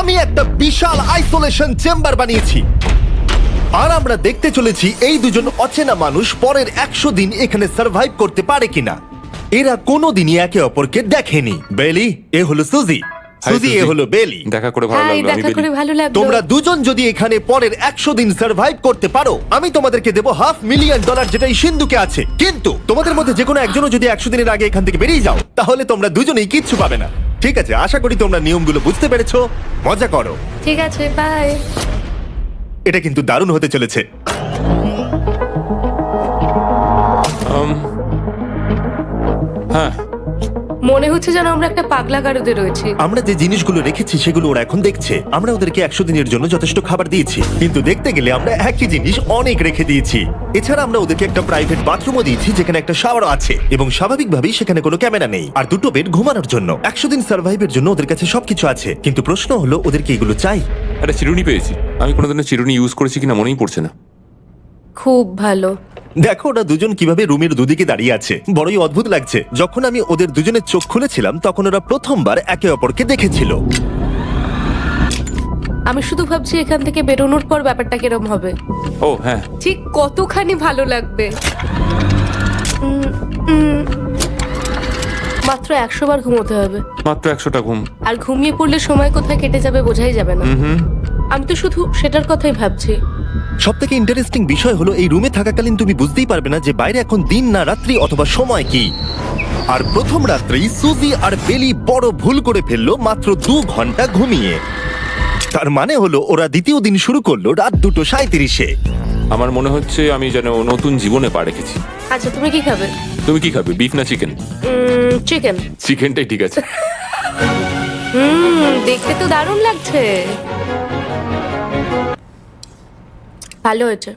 আমি একটা বিশাল isolation chamber বানিয়েছি, আর আমরা দেখতে চলেছি এই দুজন অচেনা মানুষ পরের 100 দিন এখানে সার্ভাইভ করতে পারে কিনা। এরা কোনোদিনই একে অপরকে দেখেনি। বেলি, এ হলো সুজি, সুজি এ হলো বেলি। দেখা করে ভালো হাই, লাগলো। আমি দেখা বেলি। করে ভালো লাগলো। তোমরা দুজন যদি এখানে পরের 100 দিন সার্ভাইভ করতে পারো, আমি তোমাদেরকে দেবো $500,000, যেটা এই সিন্ধুকে আছে। কিন্তু তোমাদের মধ্যে যে কোনো একজনও যদি 100 দিনের আগে এখান থেকে বেরিয়ে যাও, তাহলে তোমরা দুজনেই কিচ্ছু পাবে না। ঠিক আছে, আশা করি তোমরা নিয়মগুলো বুঝতে পেরেছো। মজা করো। ঠিক আছে, বাই। এটা কিন্তু দারুণ হতে চলেছে। হ্যাঁ, মনে হচ্ছে যেন আমরা একটা পাগলা গারদে রয়েছি। আমরা যে জিনিসগুলো রেখেছি সেগুলো ওরা এখন দেখছে। আমরা ওদেরকে 100 দিনের জন্য যথেষ্ট খাবার দিয়েছি, কিন্তু দেখতে গেলে আমরা একই জিনিস অনেক রেখে দিয়েছি। এছাড়া আমরা ওদেরকে একটা প্রাইভেট বাথরুমও দিয়েছি, যেখানে একটা শাওয়ারও আছে, এবং স্বাভাবিকভাবেই সেখানে কোনো ক্যামেরা নেই, আর দুটো বেড ঘুমানোর জন্য। 100 দিন সার্ভাইভের জন্য ওদের কাছে সবকিছু আছে, কিন্তু প্রশ্ন হলো ওদেরকে এগুলো চাই। একটা চিরুনি পেয়েছি। আমি কোনোদিনও চিরুনি ইউজ করেছি কিনা মনেই পড়ছে না। খুব ভালো। দেখো ওরা দুজন কিভাবে রুমের দুদিকে দাঁড়িয়ে আছে, বড়ই অদ্ভুত লাগছে। যখন আমি ওদের দুজনের চোখ খুলেছিলাম, তখন ওরা প্রথমবার একে অপরকে দেখেছিল। আমি শুধু ভাবছি এখান থেকে বেরোনোর পর ব্যাপারটা কিরম হবে। ও হ্যাঁ, ঠিক কতখানি ভালো লাগবে। মাত্র 100 বার ঘুমোতে হবে, মাত্র 100টা ঘুম। আর ঘুমিয়ে পড়লে সময় কোথায় কেটে যাবে বোঝাই যাবে না। আমি তো শুধু সেটার কথাই ভাবছি। সব থেকে ইন্টারেস্টিং বিষয় হলো এই রুমে থাকাকালীন তুমি বুঝতেই পারবে না যে বাইরে এখন দিন না রাত্রি অথবা সময় কি। আর প্রথম রাত্রেই সুজি আর বেলি বড় ভুল করে ফেললো মাত্র 2 ঘন্টা ঘুমিয়ে। তার মানে হলো ওরা দ্বিতীয় দিন শুরু করলো রাত 2:37-এ। আমার মনে হচ্ছে আমি যেন নতুন জীবনে পা রেখেছি। আচ্ছা, তুমি কি খাবে? তুমি কি খাবে, বিফ না চিকেন? চিকেন। চিকেনটাই ঠিক আছে। দেখতে তো দারুণ লাগছে। ভালো হয়েছে।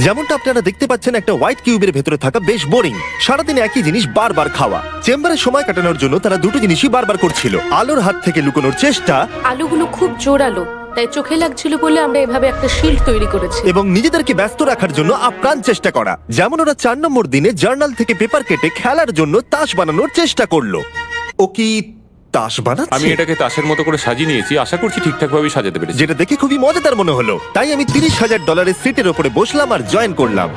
যেমনটা আপনারা দেখতে পাচ্ছেন, একটা হোয়াইট কিউবের ভেতরে থাকা বেশ বোরিং। সারাদিন একই জিনিস বারবার খাওয়া। চেম্বারে সময় কাটানোর জন্য তারা দুটো জিনিসই বারবার করছিল: আলোর হাত থেকে লুকোনোর চেষ্টা, আলুগুলো খুব জোরালো, তাই চোখে লাগছিল বলে আমরা এভাবে একটা শিল্ড তৈরি করেছি। এবং নিজেদেরকে ব্যস্ত রাখার জন্য আপ্রাণ চেষ্টা করা। যেমন ওরা 4 নম্বর দিনে জার্নাল থেকে পেপার কেটে খেলার জন্য তাস বানানোর চেষ্টা করলো। ও কি তাস বানাচ্ছে? আমি এটাকে তাসের মতো করে সাজিয়ে নিয়েছি, আশা করছি ঠিকঠাক ভাবে সাজাতে পেরেছি। যেটা দেখে খুবই মজাদার মনে হলো। তাই আমি $30,000 সিটের উপরে বসলাম আর জয়েন করলাম।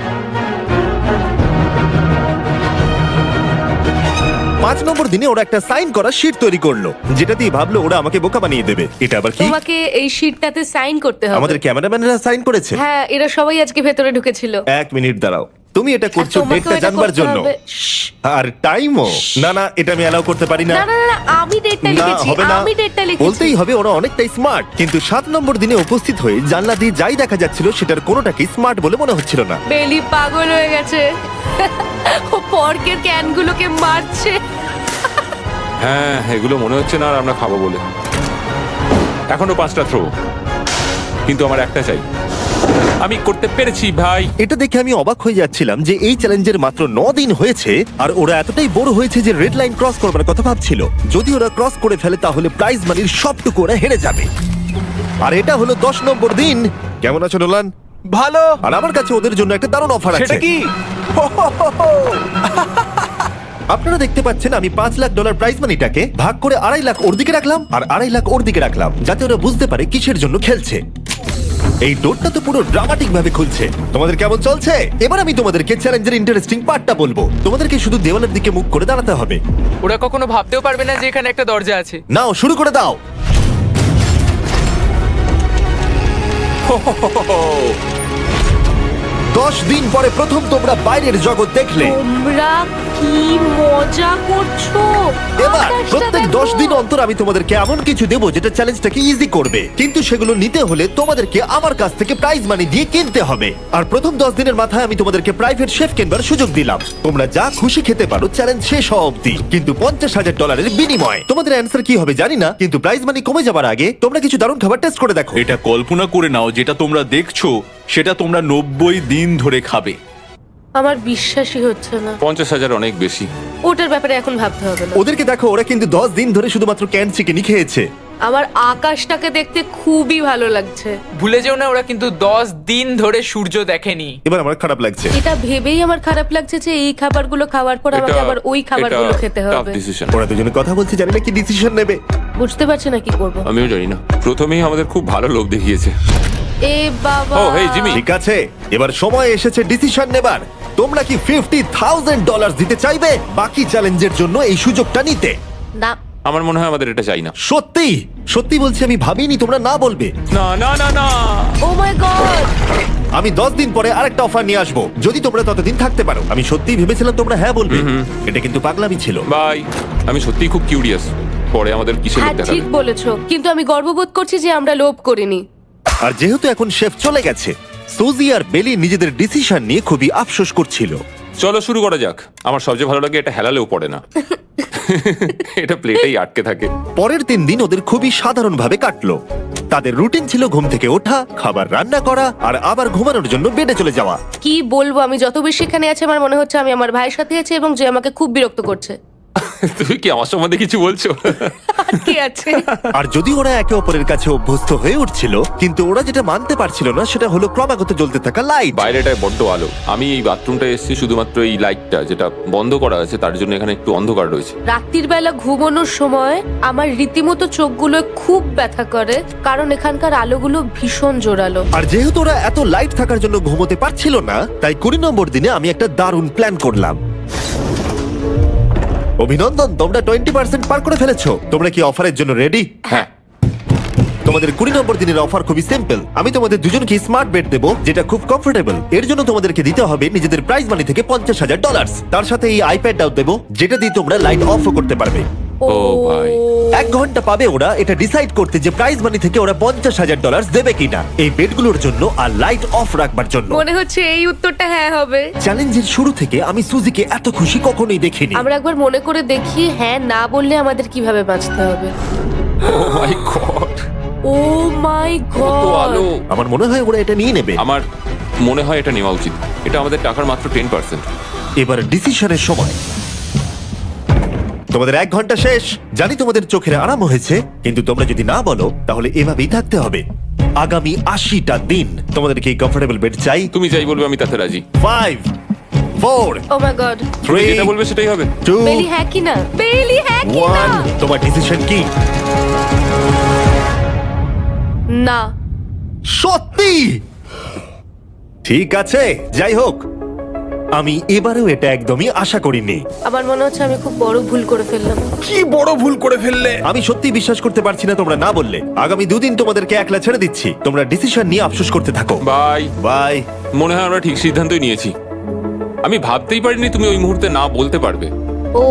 5 নম্বর দিনে ওরা একটা সাইন করা শিট তৈরি করলো, যেটা দিয়ে ভাবলো ওরা আমাকে বোকা বানিয়ে দেবে। এটা আবার কি? তোমাকে এই শিটটাতে সাইন করতে হবে। আমাদের ক্যামেরাম্যানেরা সাইন করেছে। হ্যাঁ, এরা সবাই আজকে ভেতরে ঢুকেছিল। 1 মিনিট দাঁড়াও, তুমি এটা করছো আর তোমাকেও ডেটটা এটা জানবার করতে জন্য? হবে। শ্শ্। আর টাইমও? না না, এটা আমি অ্যালাউ করতে পারি না। না না না, আমি ডেটটা না, লিখেছি। হবে না। আমি ডেটটা লিখেছি। বলতেই হবে ওরা অনেকটাই স্মার্ট। কিন্তু 7 নম্বর দিনে উপস্থিত হয়ে জানলা দিয়ে যাই দেখা যাচ্ছিল সেটার কোনোটাকেই স্মার্ট বলে মনে হচ্ছিল না। বেলি পাগল হয়ে গেছে। ও পর্কের ক্যানগুলোকে মারছে। হ্যাঁ, এগুলো মনে হচ্ছে না আর আমরা খাবো বলে। এখনো 5টা থ্রো, কিন্তু আমার একটা চাই। আমি করতে পেরেছি ভাই। এটা দেখে আমি অবাক হয়ে যাচ্ছিলাম যে এই চ্যালেঞ্জের মাত্র 9 দিন হয়েছে, আর ওরা এতটাই বড় হয়েছে যে রেড লাইন ক্রস করবার কথা ভাবছিল। যদি ওরা ক্রস করে ফেলে তাহলে প্রাইজ মানির সবটুকু ওরা হেরে যাবে। আর এটা হলো 10 নম্বর দিন। কেমন আছো নোলান? ভালো। আর আমার কাছে ওদের জন্য একটা দারুণ অফার আছে। সেটা কি? আপনারা দেখতে পাচ্ছেন আমি $5 লাখ প্রাইজ মানিটাকে ভাগ করে 2.5 লাখ ওর দিকে রাখলাম আর 2.5 লাখ ওর দিকে রাখলাম, যাতে ওরা বুঝতে পারে কিসের জন্য খেলছে। এই ডোরটা তো পুরো ড্রামাটিক ভাবে খুলছে। তোমাদের কেমন চলছে? এবার আমি তোমাদেরকে চ্যালেঞ্জের ইন্টারেস্টিং পার্টটা বলবো। তোমাদেরকে শুধু দেওয়ালের দিকে মুখ করে দাঁড়াতে হবে। ওরা কখনো ভাবতেও পারবে না যে এখানে একটা দরজা আছে। নাও শুরু করে দাও। দশ দিন পরে প্রথম তোমরা বাইরের জগৎ দেখলে। তোমরা কি মজা করছো? এবার আকাশটা প্রত্যেক দেখো। 10 দিন অন্তর আমি তোমাদেরকে এমন কিছু দেবো যেটা চ্যালেঞ্জটাকে ইজি করবে, কিন্তু সেগুলো নিতে হলে তোমাদেরকে আমার কাছ থেকে প্রাইজ মানি দিয়ে কিনতে হবে। আর প্রথম 10 দিনের মাথায় আমি তোমাদেরকে প্রাইভেট শেফ কেনবার সুযোগ দিলাম। তোমরা যা খুশি খেতে পারো চ্যালেঞ্জ শেষ হওয়া অব্দি, কিন্তু $50,000 বিনিময়। তোমাদের অ্যান্সার কি হবে জানি না, কিন্তু প্রাইজ মানি কমে যাবার আগে তোমরা কিছু দারুণ খাবার টেস্ট করে দেখো। এটা কল্পনা করে নাও, যেটা তোমরা দেখছো সেটা তোমরা 90 দিন ধরে খাবে। আমার বিশ্বাসই হচ্ছে না। 50,000 অনেক বেশি। ওটার ব্যাপারে এখন ভাবতে হবে না। ওদেরকে দেখো, ওরা কিন্তু 10 দিন ধরে শুধুমাত্র ক্যান চিকেনই খেয়েছে। আমার আকাশটাকে দেখতে খুবই ভালো লাগছে। ভুলে যেও না, ওরা কিন্তু 10 দিন ধরে সূর্য দেখেনি। এবার আমার খারাপ লাগছে। এটা ভেবেই আমার খারাপ লাগছে যে এই খাবারগুলো খাওয়ার পর আমাকে আবার ওই খাবারগুলো খেতে হবে। ডিসিশন। ওরা দুজনে কথা বলছে, জানি না কি ডিসিশন নেবে। বুঝতে পারছি না কি করব। আমিও জানি না, প্রথমেই আমাদের খুব ভালো লোভ দেখিয়েছে। এ বাবা। ও, হেই, জিমি। ঠিক আছে, এবার সময় এসেছে ডিসিশন নেবার। তোমরা কি $50,000 দিতে চাইবে বাকি চ্যালেঞ্জের জন্য এই সুযোগটা নিতে? না। আমার মনে হয় আমাদের এটা চাই না। সত্যি সত্যি বলছি, আমি ভাবিনি তোমরা না বলবে। না না না না। ও মাই গড। আমি 10 দিন পরে আরেকটা অফার নিয়ে আসবো, যদি তোমরা ততদিন থাকতে পারো। আমি সত্যি ভেবেছিলাম তোমরা হ্যাঁ বলবে, এটা কিন্তু পাগলামি ছিল। বাই। আমি সত্যিই খুব কিউরিয়াস, পরে আমাদের কিসের হ্যাঁ লোভ দেখাবে। ঠিক বলেছো, কিন্তু আমি গর্ববোধ করছি যে আমরা লোভ করিনি। আর যেহেতু এখন শেফ চলে গেছে, সুজি আর বেলি নিজেদের ডিসিশন নিয়ে খুবই আফসোস করছিল। চলো শুরু করা যাক। আমার সবচেয়ে ভালো লাগে এটা হেলালেও পড়ে না। এটা প্লেটেই আটকে থাকে। পরের 3 দিন ওদের খুবই সাধারণভাবে কাটলো। তাদের রুটিন ছিল ঘুম থেকে ওঠা, খাবার রান্না করা আর আবার ঘুমানোর জন্য বেডে চলে যাওয়া। কি বলবো, আমি যত বেশি এখানে আছি আমার মনে হচ্ছে আমি আমার ভাইয়ের সাথে আছি এবং যে আমাকে খুব বিরক্ত করছে। তুমি কি আমার সম্বন্ধে কিছু বলছো? আর কি আছে? আর যদি ওরা একে অপরের কাছে অভ্যস্ত হয়ে উঠছিল, কিন্তু ওরা যেটা মানতে পারছিল না সেটা হলো ক্রমাগত জ্বলতে থাকা লাইট। বাইরেটায় বড্ড আলো। আমি এই বাথরুমটা এসেছি শুধুমাত্র এই লাইটটা যেটা বন্ধ করা আছে তার জন্য এখানে একটু অন্ধকার রয়েছে। রাত্রির বেলা ঘুমানোর সময় আমার রীতিমতো চোখগুলো খুব ব্যথা করে, কারণ এখানকার আলোগুলো ভীষণ জোরালো। আর যেহেতু ওরা এত লাইট থাকার জন্য ঘুমোতে পারছিল না, তাই 20 নম্বর দিনে আমি একটা দারুণ প্ল্যান করলাম। অভিনন্দন, তোমরা 20% পার করে ফেলেছো। তোমরা কি অফারের জন্য রেডি? হ্যাঁ। তোমাদের 20 নম্বর দিনের অফার খুবই সিম্পল। আমি তোমাদের দুজনকে স্মার্ট বেড দেবো, যেটা খুব কমফোর্টেবল। এর জন্য তোমাদেরকে দিতে হবে নিজেদের প্রাইজ মানি থেকে $50,000। তার সাথে এই আইপ্যাডটাও দেবো, যেটা দিয়ে তোমরা লাইট অফও করতে পারবে। ও ভাই। 1 ঘন্টা পাবে ওরা এটা ডিসাইড করতে যে প্রাইজ মানি থেকে ওরা $50,000 দেবে কিনা এই বেডগুলোর জন্য আর লাইট অফ রাখবার জন্য। মনে হচ্ছে এই উত্তরটা হ্যাঁ হবে। চ্যালেঞ্জের শুরু থেকে আমি সুজিকে এত খুশি কখনোই দেখিনি। আমরা একবার মনে করে দেখি হ্যাঁ না বললে আমাদের কিভাবে বাঁচতে হবে। ও মাই গড। ও মাই কত গড। আলো। আমার মনে হয় ওরা এটা নিয়ে নেবে। আমার মনে হয় এটা নেওয়া উচিত। এটা আমাদের টাকার মাত্র 10%। এবার ডিসিশনের সময়। তোমাদের 1 ঘন্টা শেষ। জানি তোমাদের চোখের আরাম হয়েছে, কিন্তু তোমরা যদি না বলো তাহলে এভাবেই থাকতে হবে আগামী 80টা দিন। তোমাদেরকে এই কমফোর্টেবল বেড চাই। তুমি যাই বলবে আমি তাতে রাজি। 5 4 ও মাই গড। তুমি 3 যেটা বলবে সেটাই হবে। 2 বেলি হ্যাঁ কি না? বেলি হ্যাঁ কি না? 1 তোমার ডিসিশন কি? না। সত্যি? ঠিক আছে, যাই হোক, আমি এবারেও এটা একদমই আশা করিনি। আমার মনে হচ্ছে আমি খুব বড় ভুল করে ফেললাম। কি বড় ভুল করে ফেললে। আমি সত্যি বিশ্বাস করতে পারছি না তোমরা না বললে। আগামী 2 দিন তোমাদেরকে একলা ছেড়ে দিচ্ছি। তোমরা ডিসিশন নিয়ে আফসোস করতে থাকো। বাই। বাই। মনে হয় আমরা ঠিক সিদ্ধান্তই নিয়েছি। আমি ভাবতেই পারিনি তুমি ওই মুহূর্তে না বলতে পারবে। ও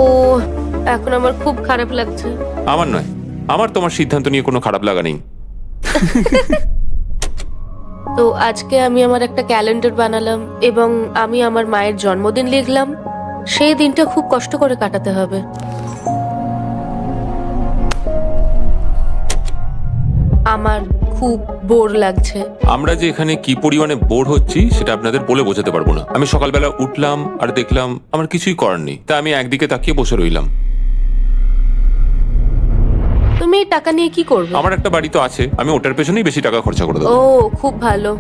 এখন আমার খুব খারাপ লাগছে। আমার নয়, আমার তোমার সিদ্ধান্ত নিয়ে কোনো খারাপ লাগা নেই। তো আজকে আমি আমার একটা ক্যালেন্ডার বানালাম এবং আমি আমার মায়ের জন্মদিন লিখলাম। সেই দিনটা খুব কষ্ট করে কাটাতে হবে। আমার খুব বোর লাগছে। আমরা যে এখানে কি পরিমাণে বোর হচ্ছি সেটা আপনাদের বলে বোঝাতে পারবো না। আমি সকালবেলা উঠলাম আর দেখলাম আমার কিছুই করার নেই, তাই আমি একদিকে তাকিয়ে বসে রইলাম। তুমি এই টাকা নিয়ে কি করবে? আমার একটা বাড়ি তো আছে, আমি ওটার পেছনেই বেশি টাকা খরচা করে দেবো। ও খুব ভালো।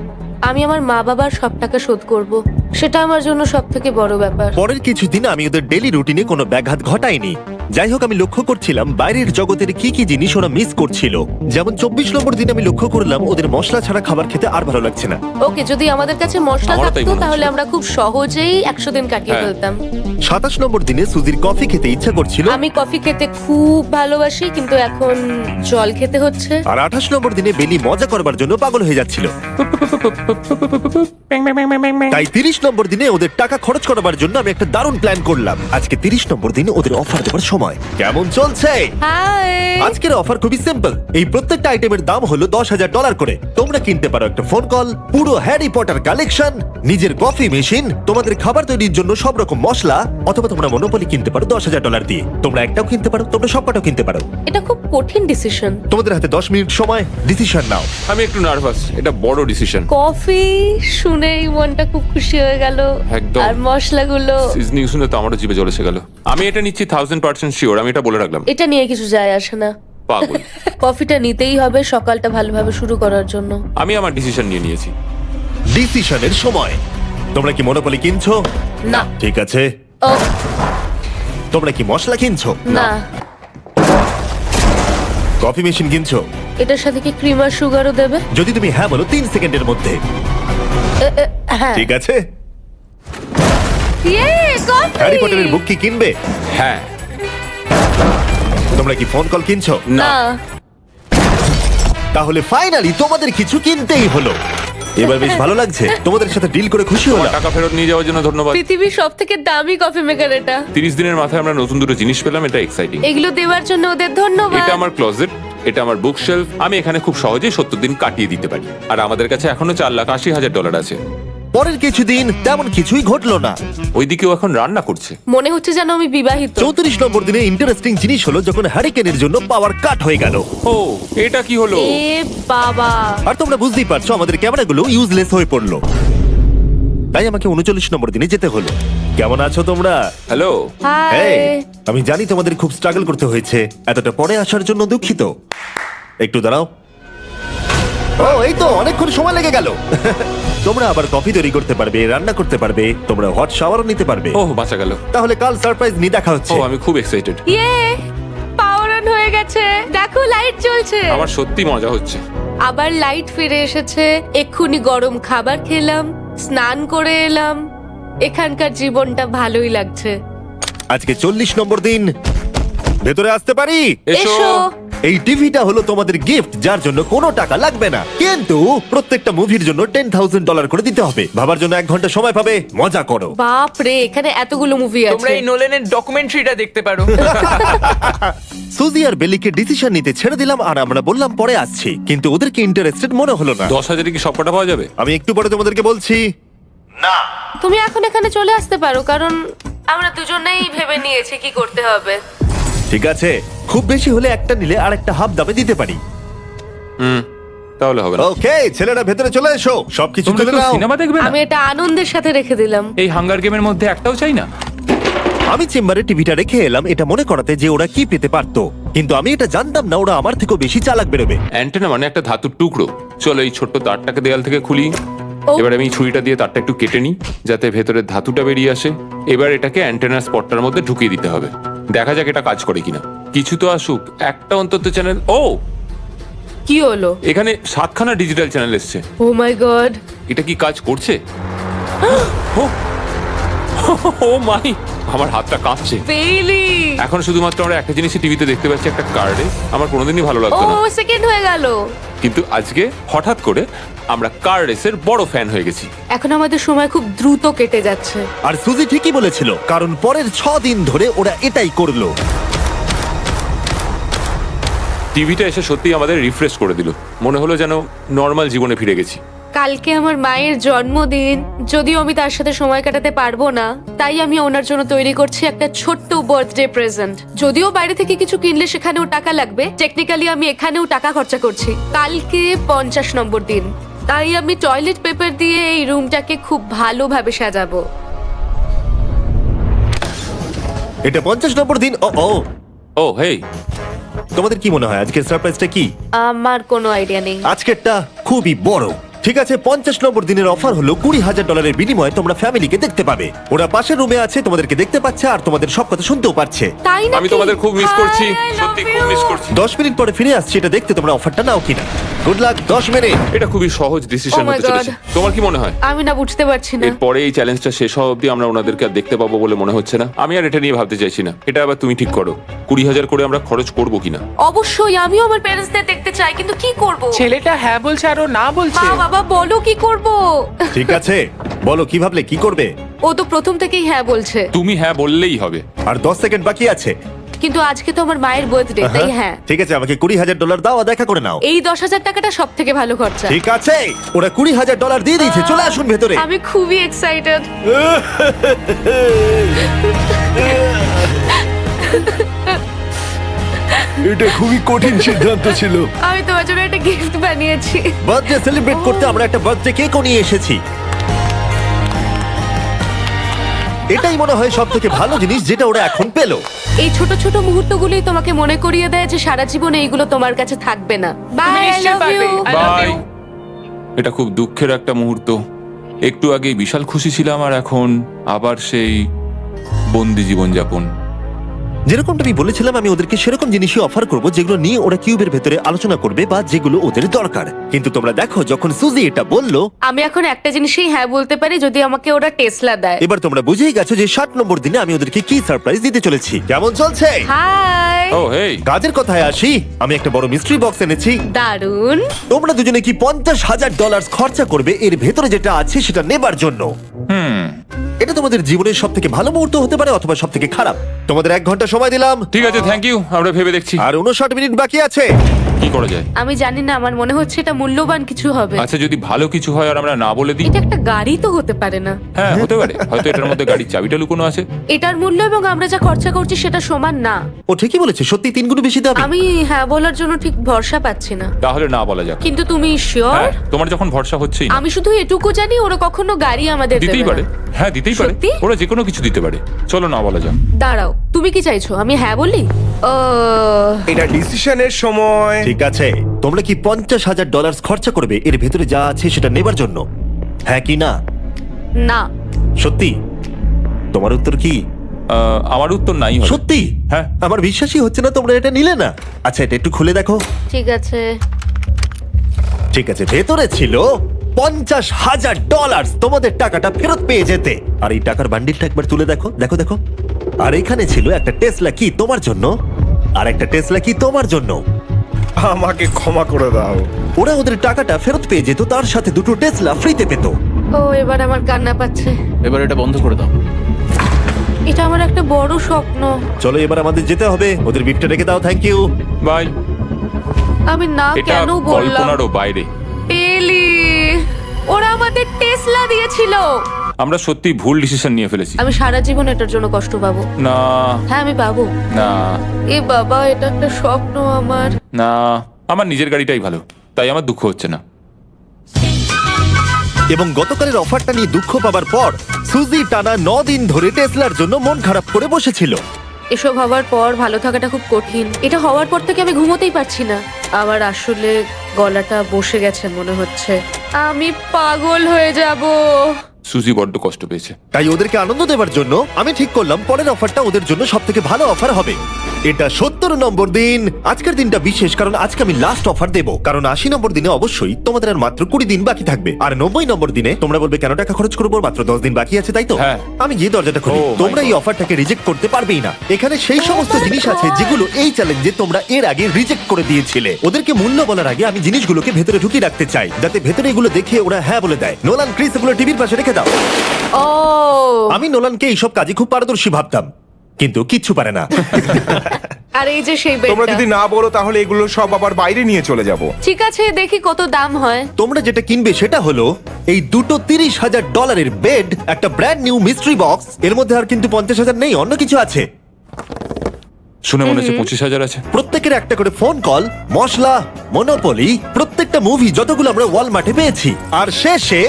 আমি আমার মা বাবার সব টাকা শোধ করব। সেটা আমার জন্য সব থেকে বড় ব্যাপার। পরের কিছুদিন আমি ওদের ডেলি রুটিনে কোনো ব্যাঘাত ঘটাইনি। যাই হোক, আমি লক্ষ্য করছিলাম বাইরের জগতের কি কি জিনিস ওরা মিস করছিল। যেমন 24 নম্বর দিন আমি লক্ষ্য করলাম ওদের মশলা ছাড়া খাবার খেতে আর ভালো লাগছে না। ওকে, যদি আমাদের কাছে মশলা আমারও তাই থাকতো মনে তাহলে হচ্ছে। আমরা খুব সহজেই 100 দিন কাটিয়ে হ্যাঁ। ফেলতাম। 27 নম্বর দিনে সুজির কফি খেতে ইচ্ছা করছিল, আমি কফি খেতে খুব ভালোবাসি, কিন্তু এখন জল খেতে হচ্ছে। আর 28 নম্বর দিনে বেলি মজা করবার জন্য পাগল হয়ে যাচ্ছিল। তাই 30 নম্বর দিনে ওদের টাকা খরচ করবার জন্য আমি একটা দারুণ প্ল্যান করলাম। আজকে 30 নম্বর দিনে ওদের অফার দেওয়ার সময়। কেমন চলছে? হাই। আজকের অফার খুবই সিম্পল। এই প্রত্যেকটা আইটেমের দাম হলো $10,000 করে। তোমরা কিনতে পারো একটা ফোন কল, পুরো হ্যারি পটার কালেকশন, নিজের কফি মেশিন, তোমাদের খাবার তৈরির জন্য সব রকম মশলা, অথবা তোমরা মনোপলি কিনতে পারো $10,000 দিয়ে। তোমরা একটাও কিনতে পারো, তোমরা সবকটাও কিনতে পারো। এটা খুব কঠিন ডিসিশন। তোমাদের হাতে 10 মিনিট সময়, ডিসিশন নাও। আমি একটু নার্ভাস, এটা বড় ডিসিশন। কফি শুনেই মনটা খুব খুশি হয়ে গেল। একদম। আর মশলাগুলো। সিজনিং শুনে তো আমারও জিভে জল এসে গেল। আমি এটা নিচ্ছি 1000% শিওর, আমি এটা বলে রাখলাম। এটা নিয়ে কিছু যায় আসে না। পাগল। কফিটা নিতেই হবে সকালটা ভালোভাবে শুরু করার জন্য। আমি আমার ডিসিশন নিয়ে নিয়েছি। ডিসিশনের সময়। তোমরা কি মনোপলি কিনছো? না। ঠিক আছে। ও তোমরা কি মশলা কিনছো? না। কফি মেশিন কিনছো? এটার সাথে কি ক্রিম আর সুগারও দেবে? যদি তুমি হ্যাঁ বলো 3 সেকেন্ডের মধ্যে। হ্যাঁ। ঠিক আছে। ইয়ে, কফি! হ্যারি পটারের বুক কি কিনবে? হ্যাঁ। তোমরা কি ফোন কল কিনছো? না। না। তাহলে ফাইনালি তোমাদের কিছু কিনতেই হলো। এবার বেশ ভালো লাগছে। তোমাদের সাথে ডিল করে খুশি তোমার হলাম। টাকা ফেরত নিয়ে যাওয়ার জন্য ধন্যবাদ। পৃথিবীর সব থেকে দামি কফি মেকার এটা। 30 দিনের মাথায় আমরা নতুন দুটো জিনিস পেলাম, এটা এক্সাইটিং। এগুলো দেওয়ার জন্য ওদের ধন্যবাদ। এটা আমার ক্লোজেট, এটা আমার বুক শেলফ। আমি এখানে খুব সহজেই 70 দিন কাটিয়ে দিতে পারি। আর আমাদের কাছে এখনো $4,80,000 আছে। পরের কিছুদিন তেমন কিছুই ঘটলো না। ওইদিকেও এখন রান্না করছে। মনে হচ্ছে যেন আমি বিবাহিত। 34 নম্বর দিনে ইন্টারেস্টিং জিনিস হলো যখন হ্যারিকেনের জন্য পাওয়ার কাট হয়ে গেল। ও, এটা কি হলো? এ বাবা! আর তোমরা বুঝতেই পারছো আমাদের ক্যামেরাগুলো ইউজলেস হয়ে পড়লো। তাই আমাকে 39 নম্বর দিনে যেতে হলো। কেমন আছো তোমরা? হ্যালো। হাই। এই, আমি জানি তোমাদের খুব স্ট্রাগল করতে হয়েছে। এতটা পরে আসার জন্য দুঃখিত। একটু দাঁড়াও। ও, এই তো অনেকক্ষণ সময় লেগে গেল। তোমরা আবার কফি তৈরি করতে পারবে, রান্না করতে পারবে, তোমরা হট শাওয়ারও নিতে পারবে। ও, বাঁচা গেল। তাহলে কাল সারপ্রাইজ নিয়ে দেখা হচ্ছে। ও, আমি খুব এক্সাইটেড। ইয়ে! পাওয়ার অন হয়ে গেছে। দেখো লাইট জ্বলছে। আমার সত্যি মজা হচ্ছে। আবার লাইট ফিরে এসেছে। এক্ষুনি গরম খাবার খেলাম, স্নান করে এলাম। এখানকার জীবনটা ভালোই লাগছে। আজকে 40 নম্বর দিন। ভেতরে আসতে পারি? এসো। এই টিভিটা হলো তোমাদের গিফট, যার জন্য কোনো টাকা লাগবে না, কিন্তু প্রত্যেকটা মুভির জন্য $10,000 করে দিতে হবে। ভাবার জন্য 1 ঘন্টা সময় পাবে। মজা করো। বাপ রে, এখানে এতগুলো মুভি তোমরা আছে। এই নোলেনের ডকুমেন্টারিটা দেখতে পারো। সুজি আর বেলিকে ডিসিশন নিতে ছেড়ে দিলাম আর আমরা বললাম পরে আসছি, কিন্তু ওদেরকে ইন্টারেস্টেড মনে হলো না। 10,000 কি সবকটা পাওয়া যাবে? আমি একটু পরে তোমাদেরকে বলছি। তুমি এখন এখানে চলে আসতে পারো, কারণ আমরা দুজনেই ভেবে নিয়েছি কি করতে হবে। ঠিক আছে, খুব বেশি হলে একটা নিলে আর একটা হাফ দামে দিতে পারি। তাহলে হবে না। ওকে, ছেলেরা ভেতরে চলে এসো, সবকিছু তোমরা তুলে কেউ নাও। সিনেমা দেখবে না? আমি এটা আনন্দের সাথে রেখে দিলাম। এই হাঙ্গার গেমের মধ্যে একটাও চাই না। আমি চেম্বারে টিভিটা রেখে এলাম এটা মনে করাতে যে ওরা কি পেতে পারতো, কিন্তু আমি এটা জানতাম না ওরা আমার থেকেও বেশি চালাক বেরোবে। অ্যান্টেনা মানে একটা ধাতুর টুকরো। চলো এই ছোট্ট তারটাকে দেয়াল থেকে খুলি। ও। এবার আমি ছুরিটা দিয়ে তারটা একটু কেটে নিই যাতে ভেতরের ধাতুটা বেরিয়ে আসে। এবার এটাকে অ্যান্টেনার স্পটটার মধ্যে ঢুকিয়ে দিতে হবে। দেখা যাক এটা কাজ করে কিনা। কিছু তো আসুক, একটা অন্তত চ্যানেল। ও, কি হলো? এখানে 7খানা ডিজিটাল চ্যানেল এসছে। ও মাই গড! এটা কি কাজ করছে? ও, ও মাই, আমার হাতটা কাঁপছে। বেইলি! এখন শুধুমাত্র আমরা একটা জিনিসই টিভিতে দেখতে পাচ্ছি, একটা কার্ডে। আমার কোনোদিনই ভালো ও লাগতো না, সেকেন্ড হয়ে গেল। কিন্তু আজকে হঠাৎ করে আমরা কার রেসের বড় ফ্যান হয়ে গেছি। এখন আমাদের সময় খুব দ্রুত কেটে যাচ্ছে। আর সুজি ঠিকই বলেছিল, কারণ পরের 6 দিন ধরে ওরা এটাই করলো। টিভিটা এসে সত্যি আমাদের রিফ্রেশ করে দিল। মনে হলো যেন নর্মাল জীবনে ফিরে গেছি। কালকে আমার মায়ের জন্মদিন, যদিও আমি তার সাথে সময় কাটাতে পারবো না, তাই আমি ওনার জন্য তৈরি করছি একটা ছোট্ট বার্থডে প্রেজেন্ট। যদিও বাইরে থেকে কিছু কিনলে সেখানেও টাকা লাগবে, টেকনিক্যালি আমি এখানেও টাকা খরচা করছি। কালকে 50 নম্বর দিন, তাই আমি টয়লেট পেপার দিয়ে এই রুমটাকে খুব ভালোভাবে সাজাবো। এটা 50 নম্বর দিন। ও ও, ও হেই, তোমাদের কি মনে হয় আজকের সারপ্রাইজটা কি? আমার কোনো আইডিয়া নেই। আজকেরটা খুবই বড়। ঠিক আছে, 50 নম্বর দিনের অফার হলো $20,000 বিনিময়ে তোমরা ফ্যামিলিকে দেখতে পাবে। ওরা পাশের রুমে আছে, তোমাদেরকে দেখতে পাচ্ছে আর তোমাদের সব কথা শুনতেও পাচ্ছে। তাই না? আমি তোমাদের খুব মিস করছি, সত্যি খুব মিস করছি। 10 মিনিট পরে ফিরে আসছি এটা দেখতে তোমরা অফারটা নাও কিনা। Good luck. 10 মিনিট। এটা খুবই সহজ ডিসিশন Oh my হতে চলেছে। God. তোমার কি মনে হয়? আমি না বুঝতে পারছি না। এরপরে এই চ্যালেঞ্জটা শেষ হওয়া অবধি আমরা ওনাদেরকে আর দেখতে পাবো বলে মনে হচ্ছে না। আমি আর এটা নিয়ে ভাবতে চাইছি না। এটা আবার তুমি ঠিক করো, 20,000 করে আমরা খরচ করবো কিনা। অবশ্যই আমিও আমার প্যারেন্টসদের দেখতে চাই, কিন্তু কি করব? ছেলেটা হ্যাঁ বলছে আর ও না বলছে। মা বাবা বলো কি করব? ঠিক আছে, বলো কি ভাবলে, কি করবে? ও তো প্রথম থেকেই হ্যাঁ বলছে, তুমি হ্যাঁ বললেই হবে। আর 10 সেকেন্ড বাকি আছে। কিন্তু আজকে তো আমার মায়ের বার্থডে, তাই হ্যাঁ। ঠিক আছে, আমাকে $20,000 দাও আর দেখা করে নাও। এই 10,000 টাকাটা সব থেকে ভালো খরচা। ঠিক আছে, ওরা $20,000 দিয়ে দিয়েছে। চলে আসুন ভেতরে। আমি খুবই এক্সাইটেড। এটা খুবই কঠিন সিদ্ধান্ত ছিল। আমি তোমার জন্য একটা গিফট বানিয়েছি। বার্থডে সেলিব্রেট করতে আমরা একটা বার্থডে কেকও নিয়ে এসেছি। এটাই মনে হয় সব থেকে ভালো জিনিস যেটা ওরা এখন পেলো। এই ছোট ছোট মুহূর্তগুলোই তোমাকে মনে করিয়ে দেয় যে সারা জীবন এইগুলো তোমার কাছে থাকবে না। বাই, তুমি আই নিশ্চয়ই লাভ পারবে। You. I love bye. you. এটা খুব দুঃখের একটা মুহূর্ত। একটু আগেই বিশাল খুশি ছিলাম আর এখন আবার সেই বন্দি জীবনযাপন। যেরকমটা আমি বলেছিলাম, আমি ওদেরকে সেরকম জিনিসই অফার করব যেগুলো নিয়ে ওরা কিউবের ভেতরে আলোচনা করবে বা যেগুলো ওদের দরকার। কিন্তু তোমরা দেখো, যখন সুজি এটা বললো, আমি এখন একটা জিনিসই হ্যাঁ বলতে পারি, যদি আমাকে ওরা টেসলা দেয়। এবার তোমরা বুঝেই গেছো যে 60 নম্বর দিনে আমি ওদেরকে কি সারপ্রাইজ দিতে চলেছি। কেমন চলছে? হাই, ও হেই, কাজের কথায় আসি, আমি একটা বড় মিস্ট্রি বক্স এনেছি। দারুন। তোমরা দুজনে কি $50,000 খরচা করবে এর ভেতরে যেটা আছে সেটা নেবার জন্য? এটা তোমাদের জীবনের সব থেকে ভালো মুহূর্ত হতে পারে অথবা সব থেকে খারাপ। তোমাদের 1 ঘন্টা সময় দিলাম ঠিক আছে, থ্যাংক ইউ, আমরা ভেবে দেখছি আর 59 মিনিট বাকি আছে। কি করা যায়। আমি জানি না, আমার মনে হচ্ছে এটা মূল্যবান কিছু হবে। আচ্ছা, যদি ভালো কিছু হয় আর আমরা না বলে দিই? এটা একটা গাড়ি তো হতে পারে না। হ্যাঁ, হতে পারে, হয়তো এটার মধ্যে গাড়ির চাবিটা লুকোনো আছে। এটার মূল্য এবং আমরা যা খরচা করছি সেটা সমান না। ও ঠিকই বলেছে, সত্যি 3 গুণ বেশি দাবি। আমি হ্যাঁ বলার জন্য ঠিক ভরসা পাচ্ছি না। তাহলে না বলা যাক। কিন্তু তুমি শিওর? হ্যাঁ, তোমার যখন ভরসা হচ্ছেই না। আমি শুধু এটুকু জানি, ওরা কখনো গাড়ি আমাদের দিতেই দেবে পারে। না। হ্যাঁ, দিতেই পারে, সত্যি? ওরা যে কোনো কিছু দিতে পারে। চলো না বলা যাক। দাঁড়াও, তুমি কি চাইছো আমি হ্যাঁ বলি? এটা ডিসিশনের সময়। ঠিক আছে, তোমরা কি $50,000 খরচা করবে এর ভেতরে যা আছে সেটা নেবার জন্য? হ্যাঁ কি না? না। সত্যি? তোমার উত্তর কি? আমার উত্তর নাই হবে। সত্যি? হ্যাঁ। আমার বিশ্বাসই হচ্ছে না তোমরা এটা নিলে না। আচ্ছা, এটা একটু খুলে দেখো। ঠিক আছে। ঠিক আছে, ভেতরে ছিল $50,000। তোমাদের টাকাটা ফেরত পেয়ে যেতে। আর এই টাকার বান্ডিলটা একবার তুলে দেখো, দেখো দেখো। আর এখানে ছিল একটা টেসলা কি তোমার জন্য, আর একটা টেসলা কি তোমার জন্য। আমাকে ক্ষমা করে দাও। ওরা ওদের টাকাটা ফেরত পেয়ে যেত, তার সাথে 2টো টেসলা ফ্রিতে পেত। ও, এবার আমার কান্না পাচ্ছে। এবার এটা বন্ধ করে দাও। এটা আমার একটা বড় স্বপ্ন। চলো এবার আমাদের যেতে হবে। ওদের বিটটা রেখে দাও। Thank you. বাই। আমি না এটা কেন বললাম? কল্পনারও বাইরে। এলি, ওরা আমাদের টেসলা দিয়েছিল। আমরা সত্যি ভুল ডিসিশন নিয়ে ফেলেছি। আমি সারা জীবন এটার জন্য কষ্ট পাবো। না হ্যাঁ, আমি পাবো। না এ বাবা, এটা একটা স্বপ্ন আমার। না, আমার নিজের গাড়িটাই ভালো, তাই আমার দুঃখ হচ্ছে না। এবং গতকালের অফারটা নিয়ে দুঃখ পাবার পর সুজি টানা 9 দিন ধরে টেসলার জন্য মন খারাপ করে বসেছিল। এসব হওয়ার পর ভালো থাকাটা খুব কঠিন। এটা হওয়ার পর থেকে আমি ঘুমোতেই পারছি না। আমার আসলে গলাটা বসে গেছে মনে হচ্ছে। আমি পাগল হয়ে যাব। সুজি বড্ড কষ্ট পেয়েছে। তাই ওদেরকে আনন্দ দেওয়ার জন্য আমি ঠিক করলাম পরের অফারটা ওদের জন্য সব থেকে ভালো অফার হবে। এটা 70 নম্বর দিন। আজকের দিনটা বিশেষ কারণ আজকে আমি লাস্ট অফার দেবো। কারণ 80 নম্বর দিনে অবশ্যই তোমাদের আর মাত্র 20 দিন বাকি থাকবে। আর 90 নম্বর দিনে তোমরা বলবে কেন টাকা খরচ করবো, মাত্র 10 দিন বাকি আছে, তাই তো? হ্যাঁ। আমি গিয়ে দরজাটা খুলি। Oh my তোমরা এই God. অফারটাকে রিজেক্ট করতে পারবেই না। এখানে সেই সমস্ত জিনিস আছে যেগুলো এই চ্যালেঞ্জে তোমরা এর আগে রিজেক্ট করে দিয়েছিলে। ওদেরকে মূল্য বলার আগে আমি জিনিসগুলোকে ভেতরে ঢুকিয়ে রাখতে চাই, যাতে ভেতরে এগুলো দেখে ওরা হ্যাঁ বলে দেয়। নোলান, ক্রিস, এগুলো টিভির পাশে রেখে দাও। ও, আমি নোলানকে এইসব কাজে খুব পারদর্শী ভাবতাম, কিন্তু কিচ্ছু পারে না। আর এই যে সেই তোমরা বেডটা। যদি না বলো তাহলে এগুলো সব আবার বাইরে নিয়ে চলে যাব। ঠিক আছে, দেখি কত দাম হয়। তোমরা যেটা কিনবে সেটা হলো এই দুটো $30,000 বেড, একটা ব্র্যান্ড নিউ মিস্ট্রি বক্স। এর মধ্যে আর কিন্তু 50,000 নেই, অন্য কিছু আছে। শুনে মনে হচ্ছে 25,000 আছে। প্রত্যেকের একটা করে ফোন কল, মশলা, মনোপলি, প্রত্যেকটা মুভি যতগুলো আমরা ওয়ালমার্টে পেয়েছি, আর শেষে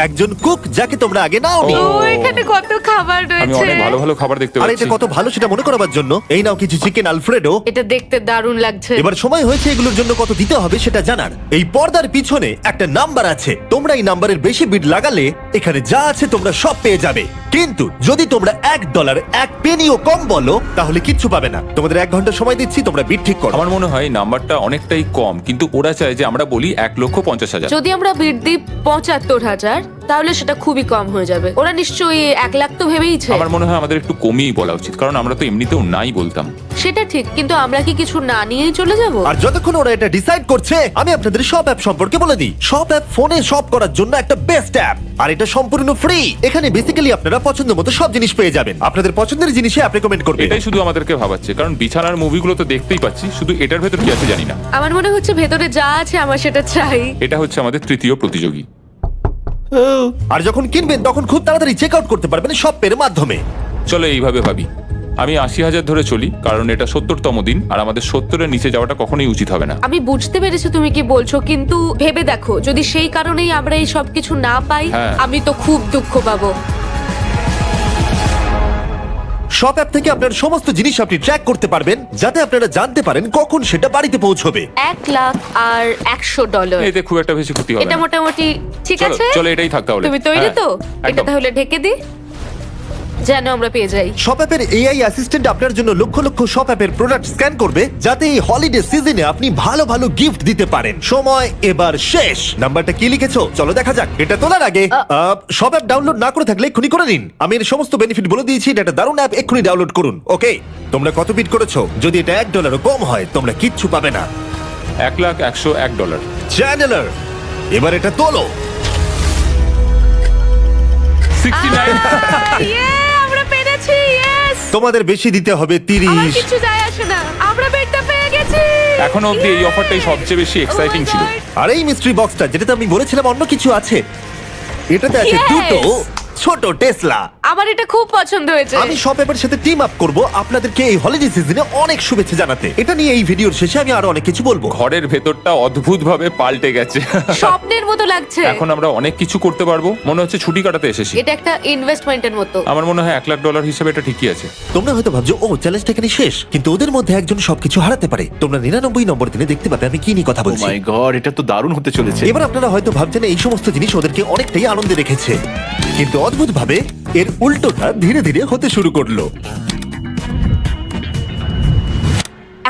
একজন কুক যাকে তোমরা আগে নাওনি। ও। ও, এখানে কত খাবার আমি রয়েছে। অনেক ভালো ভালো খাবার দেখতে আর পাচ্ছি। এটা কত ভালো সেটা মনে করাবার জন্য এই নাও কিছু চিকেন আলফ্রেডো। এটা দেখতে দারুণ লাগছে। এবার সময় হয়েছে এগুলোর জন্য কত দিতে হবে সেটা জানার। এই পর্দার পিছনে একটা নাম্বার আছে, তোমরা এই নাম্বারের বেশি বিড লাগালে এখানে যা আছে তোমরা সব পেয়ে যাবে। কিন্তু যদি তোমরা $1 1 পেনিও কম বলো তাহলে কিচ্ছু পাবে না। তোমাদের 1 ঘন্টা সময় দিচ্ছি, তোমরা বিড ঠিক করো। আমার মনে হয় নাম্বারটা অনেকটাই কম, কিন্তু ওরা চায় যে আমরা বলি 1,50,000। যদি আমরা বিড দিই 75,000, তাহলে সেটা খুবই কম হয়ে যাবে। ওরা নিশ্চয়ই 1 লাখ তো ভেবেইছে। আমার মনে হয় আমাদের একটু কমিয়েই বলা উচিত, কারণ আমরা তো এমনিতেও নাই বলতাম। সেটা ঠিক, কিন্তু আমরা কি কিছু না নিয়েই চলে যাব? আর যতক্ষণ ওরা এটা ডিসাইড করছে আমি আপনাদের সব অ্যাপ সম্পর্কে বলে দিই। সব অ্যাপ ফোনে শপ করার জন্য একটা বেস্ট অ্যাপ, আর এটা সম্পূর্ণ ফ্রি। এখানে বেসিক্যালি আপনারা পছন্দ মতো সব জিনিস পেয়ে যাবেন। আপনাদের পছন্দের জিনিসে অ্যাপ রেকমেন্ড করবে। এটাই শুধু আমাদেরকে ভাবাচ্ছে, কারণ বিছানার মুভিগুলো তো দেখতেই পাচ্ছি, শুধু এটার ভেতর কি আছে জানি না। আমার মনে হচ্ছে ভেতরে যা আছে আমার সেটা চাই। এটা হচ্ছে আমাদের তৃতীয় প্রতিযোগী। আর যখন কিনবেন তখন খুব তাড়াতাড়ি চেক আউট করতে পারবেন সব পের মাধ্যমে। চলো এইভাবে ভাবি, আমি 80,000 ধরে চলি, কারণ এটা 70তম দিন, আর আমাদের 70-এর নিচে যাওয়াটা কখনোই উচিত হবে না। আমি বুঝতে পেরেছি তুমি কি বলছো, কিন্তু ভেবে দেখো যদি সেই কারণেই আমরা এই সব কিছু না পাই, হ্যাঁ। আমি তো খুব দুঃখ পাবো। শপ অ্যাপ থেকে আপনার সমস্ত জিনিস আপনি ট্র্যাক করতে পারবেন, যাতে আপনারা জানতে পারেন কখন সেটা বাড়িতে পৌঁছবে। 1 লাখ আর $100। এতে খুব একটা বেশি ক্ষতি হবে এটা না। মোটামুটি ঠিক চলো আছে। চলো এটাই থাক তাহলে। তুমি তৈরি হ্যাঁ, তো? এটা একদম। তাহলে ঢেকে দি। যেন আমরা পেয়ে যাই। শপ অ্যাপের এআই অ্যাসিস্ট্যান্ট আপনার জন্য লক্ষ লক্ষ শপ অ্যাপের প্রোডাক্ট স্ক্যান করবে, যাতে এই হলিডে সিজনে আপনি ভালো ভালো গিফট দিতে পারেন। সময় এবার শেষ। নাম্বারটা কি লিখেছো চলো দেখা যাক। এটা তোলার আগে শপ অ্যাপ ডাউনলোড না করে থাকলে এক্ষুনি করে নিন। আমি এর সমস্ত বেনিফিট বলে দিয়েছি। এটা একটা দারুণ অ্যাপ, এক্ষুনি ডাউনলোড করুন। ওকে, তোমরা কত বিট করেছো? যদি এটা $1 কম হয় তোমরা কিচ্ছু পাবে না। $1,101 চ্যানেলার, এবার এটা তোলো। 69 আমরা পেরেছি, ইয়েস। তোমাদের বেশি দিতে হবে আমার 30। কিছু যায় আসে না, আমরা বেডটা পেয়ে গেছি। এখনো অব্দি এই অফারটাই সবচেয়ে বেশি এক্সাইটিং ছিল। আর এই মিস্ট্রি বক্সটা, যেটাতে আমি বলেছিলাম অন্য কিছু আছে, এটাতে আছে Yes! দুটো ছোট টেসলা। আমার এটা খুব পছন্দ হয়েছে। আমি শপ অ্যাপের সাথে টিম আপ করব আপনাদেরকে এই হলিডে সিজনে অনেক শুভেচ্ছা জানাতে। এটা নিয়ে এই ভিডিওর শেষে আমি আরো অনেক কিছু বলবো। ঘরের ভেতরটা অদ্ভুতভাবে পাল্টে গেছে। স্বপ্নের মতো লাগছে। এখন আমরা অনেক কিছু করতে পারবো, মনে হচ্ছে ছুটি কাটাতে এসেছি। এটা একটা ইনভেস্টমেন্টের মতো। আমার মনে হয় $1,00,000 হিসেবে এটা ঠিকই আছে। তোমরা হয়তো ভাবছো ও চ্যালেঞ্জটা এখানে শেষ, কিন্তু ওদের মধ্যে একজন সবকিছু হারাতে পারে। তোমরা 99 নম্বর দিনে দেখতে পাবে আমি কি নিয়ে কথা ও বলছি। মাই গড, এটা তো দারুণ হতে চলেছে। এবার আপনারা হয়তো ভাবছেন এই সমস্ত জিনিস ওদেরকে অনেকটাই আনন্দে রেখেছে, কিন্তু অদ্ভুতভাবে এর উল্টোটা ধীরে ধীরে হতে শুরু করলো।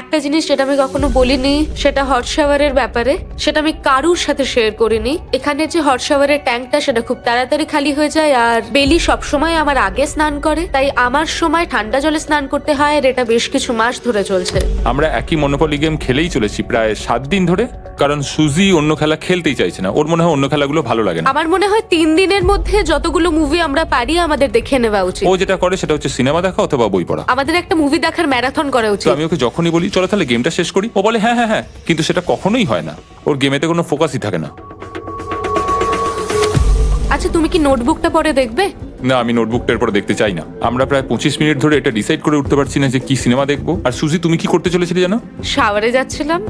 একটা জিনিস যেটা আমি কখনো বলিনি, সেটা হট শাওয়ারের ব্যাপারে। সেটা আমি কারুর সাথে শেয়ার করিনি। এখানে যে হট শাওয়ারের ট্যাঙ্কটা, সেটা খুব তাড়াতাড়ি খালি হয়ে যায়। আর বেলি সবসময় আমার আগে স্নান করে, তাই আমার সময় ঠান্ডা জলে স্নান করতে হয়। আর এটা বেশ কিছু মাস ধরে চলছে। আমরা একই মনোপলি গেম খেলেই চলেছি প্রায় 7 দিন ধরে, কারণ সুজি অন্য খেলা খেলতেই চাইছে না। ওর মনে হয় অন্য খেলাগুলো ভালো লাগে না। আমার মনে হয় 3 দিনের মধ্যে যতগুলো মুভি আমরা পারি আমাদের দেখে নেওয়া উচিত। ও যেটা করে সেটা হচ্ছে সিনেমা দেখা অথবা বই পড়া। আমাদের একটা মুভি দেখার ম্যারাথন করা তো উচিত। আমি ওকে যখনই বলি চলো তাহলে গেমটা শেষ করি, ও বলে হ্যাঁ হ্যাঁ হ্যাঁ, কিন্তু সেটা কখনোই হয় না। ওর গেমেতে কোনো ফোকাসই থাকে না। আচ্ছা, তুমি কি নোটবুকটা পরে দেখবে? না, আমি নোটবুকটার পরে দেখতে চাই না। আমরা প্রায় 25 মিনিট ধরে এটা ডিসাইড করে উঠতে পারছি না যে কি সিনেমা দেখবো। আর সুজি, তুমি কি করতে চলেছিলে জানো? শাওয়ারে যাচ্ছিলাম।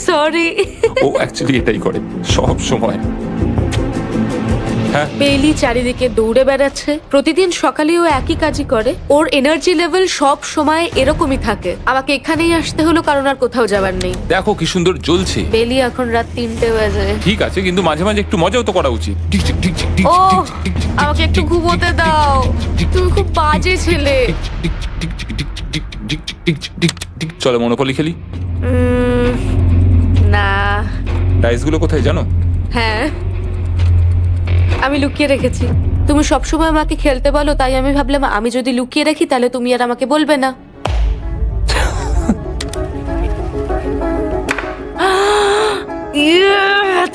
সরি। ও অ্যাকচুয়ালি এটাই করে সব সময়। হ্যাঁ, বেলি চারিদিকে দৌড়ে বেড়াচ্ছে। প্রতিদিন সকালে ও একই কাজই করে। ওর এনার্জি লেভেল সব সময় এরকমই থাকে। আমাকে এখানেই আসতে হলো কারণ আর কোথাও যাবার নেই। দেখো কি সুন্দর জ্বলছে। বেলি এখন রাত 3টে বাজে। ঠিক আছে, কিন্তু মাঝে মাঝে একটু মজাও তো করা উচিত। ও, আমাকে একটু ঘুমোতে দাও। তুমি খুব বাজে ছেলে। চলো মনোপলি খেলি। না। ডাইসগুলো কোথায় জানো? হ্যাঁ, আমি লুকিয়ে রেখেছি। তুমি সবসময় আমাকে খেলতে বলো, তাই আমি ভাবলাম আমি যদি লুকিয়ে রাখি তাহলে তুমি আর আমাকে বলবে না।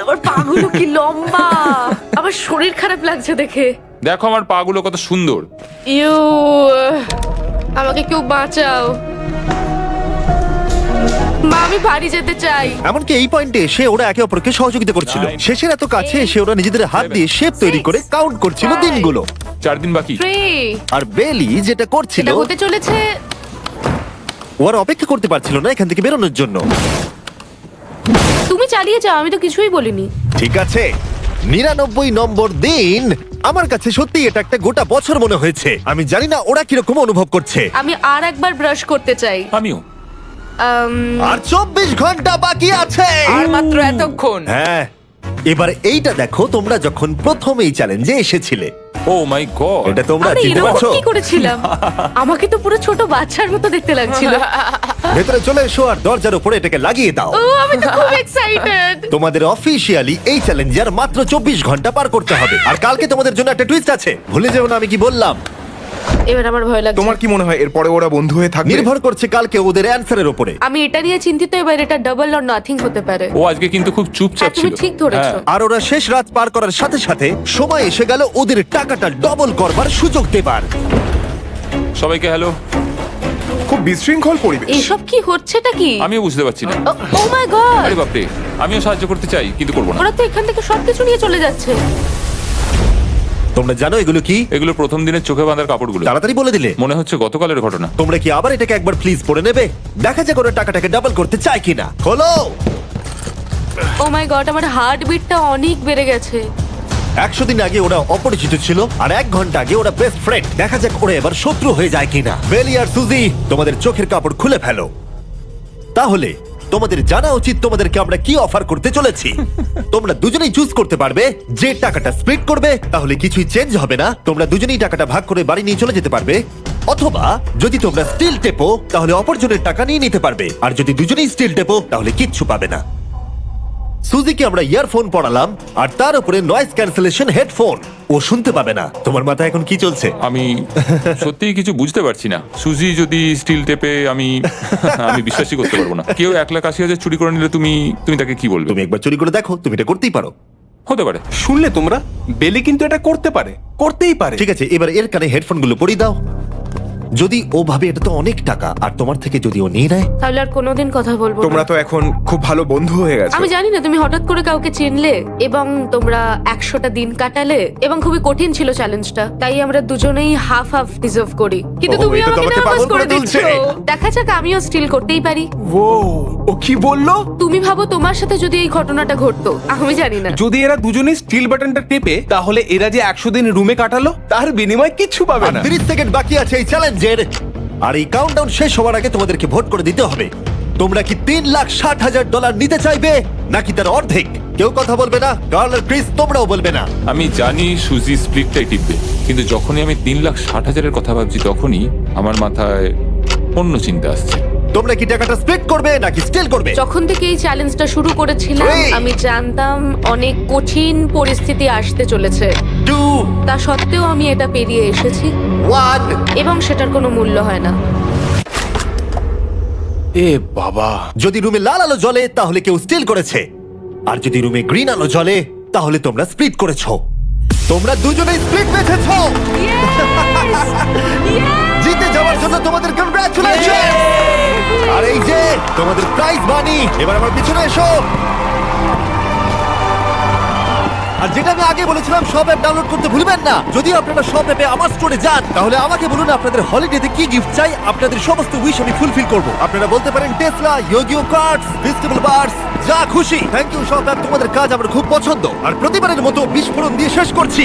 তোমার পাগুলো কি লম্বা! আমার শরীর খারাপ লাগছে দেখে। দেখো আমার পাগুলো কত সুন্দর। ইউ, আমাকে কেউ বাঁচাও। মা, আমি বাড়ি যেতে চাই। এমনকি এই পয়েন্টে এসে ওরা একে অপরকে সহযোগিতা করছিল। শেষের এত কাছে এসে ওরা নিজেদের হাত দিয়ে শেপ তৈরি করে কাউন্ট করছিল দিনগুলো। 4 দিন বাকি। 3, আর বেলি যেটা করছিল, এটা হতে চলেছে। ও আর অপেক্ষা করতে পারছিল না এখান থেকে বেরোনোর জন্য। তুমি চালিয়ে যাও, আমি তো কিছুই বলিনি। ঠিক আছে, 99 নম্বর দিন। আমার কাছে সত্যি এটা একটা গোটা বছর মনে হয়েছে। আমি জানি না ওরা কিরকম অনুভব করছে। আমি আর একবার ব্রাশ করতে চাই। আমিও। আর 24 ঘন্টা বাকি আছে। আর মাত্র এতক্ষণ। হ্যাঁ, এবার এইটা দেখো, তোমরা যখন প্রথম এই চ্যালেঞ্জে এসেছিলে, ও মাই গড। এটা তোমরা আরে চিনতে এরকম পারছো? কি করেছিলাম? আমাকে তো পুরো ছোট বাচ্চার মতো দেখতে লাগছিল। ভেতরে চলে এসো আর দরজার উপরে এটাকে লাগিয়ে দাও। ও, আমি তো খুব এক্সাইটেড। তোমাদের অফিসিয়ালি এই চ্যালেঞ্জে আর মাত্র 24 ঘন্টা পার করতে হবে। আর কালকে তোমাদের জন্য একটা টুইস্ট আছে, ভুলে যেও না আমি কি বললাম। এবার আমার ভয় লাগছে। তোমার কি মনে হয় এরপরে ওরা বন্ধু হয়ে থাকবে? নির্ভর করছে কালকে ওদের অ্যানসারের উপরে। আমি এটা নিয়ে চিন্তিত। এবার এটা ডাবল অর নাথিং হতে পারে। ও আজকে কিন্তু খুব চুপচাপ হ্যাঁ, তুমি ছিল। ঠিক ধরেছো। হ্যাঁ। আর ওরা শেষ রাত পার করার সাথে সাথে সময় এসে গেল ওদের টাকাটা ডবল করবার সুযোগ দেবার। সবাইকে হ্যালো। খুব বিশৃঙ্খল পরিবেশ। এসব কি হচ্ছেটা কি? আমিও বুঝতে পারছি না। ও মাই গড! আরে বাপরে, আমিও সাহায্য করতে চাই কিন্তু করবো না। ওরা তো এখান থেকে সবকিছু নিয়ে চলে যাচ্ছে। তোমরা জানো এগুলো কি? এগুলো প্রথম দিনের চোখে বাঁধার কাপড়গুলো। তাড়াতাড়ি বলে দিলে। মনে হচ্ছে গতকালের ঘটনা। তোমরা কি আবার এটাকে একবার প্লিজ পড়ে নেবে? দেখা যাক ওরা টাকাটাকে ডাবল করতে চায় কিনা। খোলো। ও মাই গড, আমার হার্ট বিটটা অনেক বেড়ে গেছে। 100 দিন আগে ওরা অপরিচিত ছিল, আর 1 ঘন্টা আগে ওরা বেস্ট ফ্রেন্ড। দেখা যাক ওরা এবার শত্রু হয়ে যায় কিনা। বেলি আর সুজি, তোমাদের চোখের কাপড় খুলে ফেলো। তাহলে তোমাদের জানা উচিত তোমাদেরকে আমরা কি অফার করতে চলেছি। তোমরা দুজনেই চুজ করতে পারবে যে টাকাটা স্প্লিট করবে, তাহলে কিছুই চেঞ্জ হবে না, তোমরা দুজনেই টাকাটা ভাগ করে বাড়ি নিয়ে চলে যেতে পারবে। অথবা যদি তোমরা স্টিল টেপো তাহলে অপরজনের টাকা নিয়ে নিতে পারবে, আর যদি দুজনেই স্টিল টেপো তাহলে কিচ্ছু পাবে না। সুজিকে আমরা ইয়ারফোন পড়ালাম আর তার উপরে নয়েজ ক্যান্সেলেশন হেডফোন, ও শুনতে পাবে না। তোমার মাথায় এখন কি চলছে? আমি সত্যিই কিছু বুঝতে পারছি না। সুজি যদি স্টিল টেপে, আমি বিশ্বাসই করতে পারবো না। কেউ 1,80,000 চুরি করে নিলে তুমি তাকে কি বলবে? তুমি একবার চুরি করে দেখো, তুমি এটা করতেই পারো। হতে পারে। শুনলে তোমরা, বেলি কিন্তু এটা করতে পারে, করতেই পারে। ঠিক আছে, এবার এর কানে হেডফোনগুলো পরিয়ে দাও। যদি ও ভাবে এটা তো অনেক টাকা, আর তোমার থেকে যদি ও নিয়ে নেয়, তাহলে আর কোনোদিন কথা বলবো তোমরা না। তো এখন খুব ভালো বন্ধু হয়ে গেছো। আমি জানি না তুমি হঠাৎ করে কাউকে চিনলে এবং তোমরা 100টা দিন কাটালে এবং খুবই কঠিন ছিল চ্যালেঞ্জটা, তাই আমরা দুজনেই হাফ হাফ ডিজার্ভ করি। কিন্তু ওহো, তুমি এটা তো আমাকে আমাকে নার্ভাস পাগল করে করে দিচ্ছ। তুলছে। দেখা যাক, আমিও স্টিল করতেই পারি। ও কি বললো? তুমি ভাবো তোমার সাথে যদি এই ঘটনাটা ঘটতো, আমি জানি না। যদি এরা দুজনেই স্টিল বাটনটা টেপে, তাহলে এরা যে 100 দিন রুমে কাটালো তার বিনিময়ে কিচ্ছু পাবে আর না। 30 সেকেন্ড বাকি আছে এই চ্যালেঞ্জের, আর এই কাউন্টডাউন শেষ হওয়ার আগে তোমাদেরকে ভোট করে দিতে হবে। তোমরা কি $3,60,000 নিতে চাইবে নাকি তার অর্ধেক? কেউ কথা বলবে না। কার্ল আর ক্রিস, তোমরাও বলবে না। আমি জানি সুজি স্প্লিটটাই টিপবে, কিন্তু যখনই আমি 3,60,000-এর কথা ভাবছি, তখনই আমার মাথায় অন্য চিন্তা আসছে। তোমরা কি টাকাটা স্প্লিট করবে নাকি স্টিল করবে? যখন থেকে এই চ্যালেঞ্জটা শুরু করেছিলাম, Three. আমি জানতাম অনেক কঠিন পরিস্থিতি আসতে চলেছে। 2, তা সত্ত্বেও আমি এটা পেরিয়ে এসেছি 1। এবং সেটার কোনো মূল্য হয় না। এ বাবা, যদি রুমে লাল আলো জ্বলে তাহলে কেউ স্টিল করেছে, আর যদি রুমে গ্রিন আলো জ্বলে তাহলে তোমরা স্প্লিট করেছো। তোমরা দুজনেই স্প্লিট বেঁচেছো। জিতে যাওয়ার জন্য তোমাদের কংগ্রাচুলেশন। আর এই যে তোমাদের প্রাইজ মানি, এবার আমার পিছনে এসো। আর যেটা আমি আগে বলেছিলাম, সব অ্যাপ ডাউনলোড করতে ভুলবেন না। যদি আপনারা সব অ্যাপে আমার স্টোরে যান, তাহলে আমাকে বলুন আপনাদের হলিডেতে কি গিফট চাই। আপনাদের সমস্ত উইশ আমি ফুলফিল করব। আপনারা বলতে পারেন টেসলা, ইয়োগিও কার্ডস, ফেস্টিভ্যাল বার্স, যা খুশি। থ্যাংক ইউ সব অ্যাপ, তোমাদের কাজ আমার খুব পছন্দ। আর প্রতিবারের মতো বিস্ফোরণ দিয়ে শেষ করছি।